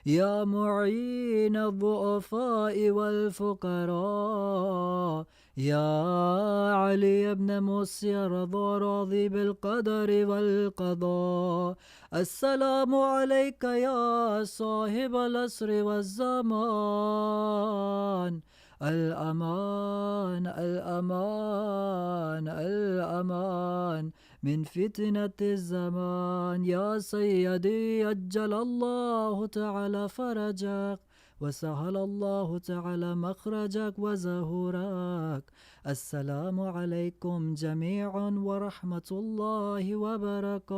[SPEAKER 4] يا معين الضعفاء والفقراء، يا علي بن موسى رضا راضي بالقدر والقضاء. السلام عليك يا صاحب العصر والزمان. الأمان الأمان الأمان من فتنة الزمان. يا سيدي أجل الله تعالى فرجك، وسهل الله تعالى مخرجك وزهورك. السلام عليكم جميعا ورحمة الله وبركاته.